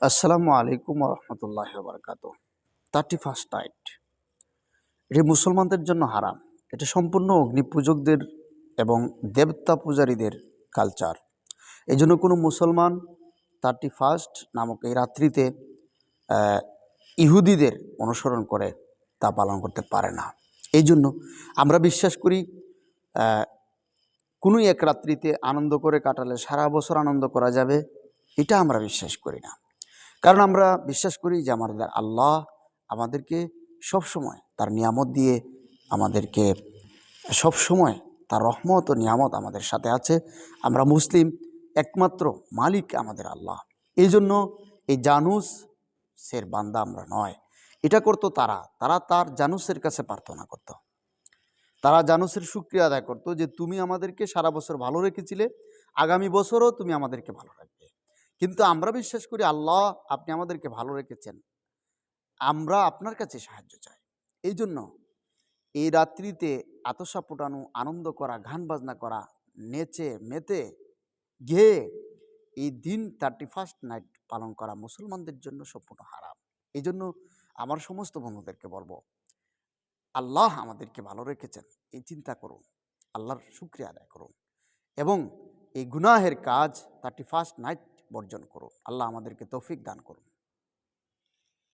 আসসালামু আলাইকুম রহমতুল্লাহ বারকাত। 31st night এটি মুসলমানদের জন্য হারাম। এটা সম্পূর্ণ অগ্নিপূজকদের এবং দেবতা পূজারীদের কালচার। এই জন্য কোনো মুসলমান 31st নামক এই রাত্রিতে ইহুদিদের অনুসরণ করে তা পালন করতে পারে না। এই জন্য আমরা বিশ্বাস করি কোনো এক রাত্রিতে আনন্দ করে কাটালে সারা বছর আনন্দ করা যাবে, এটা আমরা বিশ্বাস করি না। কারণ আমরা বিশ্বাস করি যে আমাদের আল্লাহ আমাদেরকে সবসময় তার নিয়ামত দিয়ে আমাদেরকে সবসময় তার রহমত ও নিয়ামত আমাদের সাথে আছে। আমরা মুসলিম, একমাত্র মালিক আমাদের আল্লাহ। এই জন্য এই জানুসের বান্দা আমরা নয়। এটা করতো তারা তার জানুসের কাছে প্রার্থনা করত। তারা জানুসের শুকরিয়া আদায় করতো যে তুমি আমাদেরকে সারা বছর ভালো রেখেছিলে, আগামী বছরও তুমি আমাদেরকে ভালো রাখবে। কিন্তু আমরা বিশ্বাস করি আল্লাহ আপনি আমাদেরকে ভালো রেখেছেন, আমরা আপনার কাছে সাহায্য চাই। এই জন্য এই রাত্রিতে আতশা ফোটানো, আনন্দ করা, গান বাজনা করা, নেচে মেতে গেয়ে এই দিন 31st নাইট পালন করা মুসলমানদের জন্য সম্পূর্ণ হারাম। এই জন্য আমার সমস্ত বন্ধুদেরকে বলবো, আল্লাহ আমাদেরকে ভালো রেখেছেন এই চিন্তা করুন, আল্লাহর শুকরিয়া আদায় করুন এবং এই গুনাহের কাজ 31st নাইট বর্জন করুন। আল্লাহ আমাদেরকে তৌফিক দান করুন।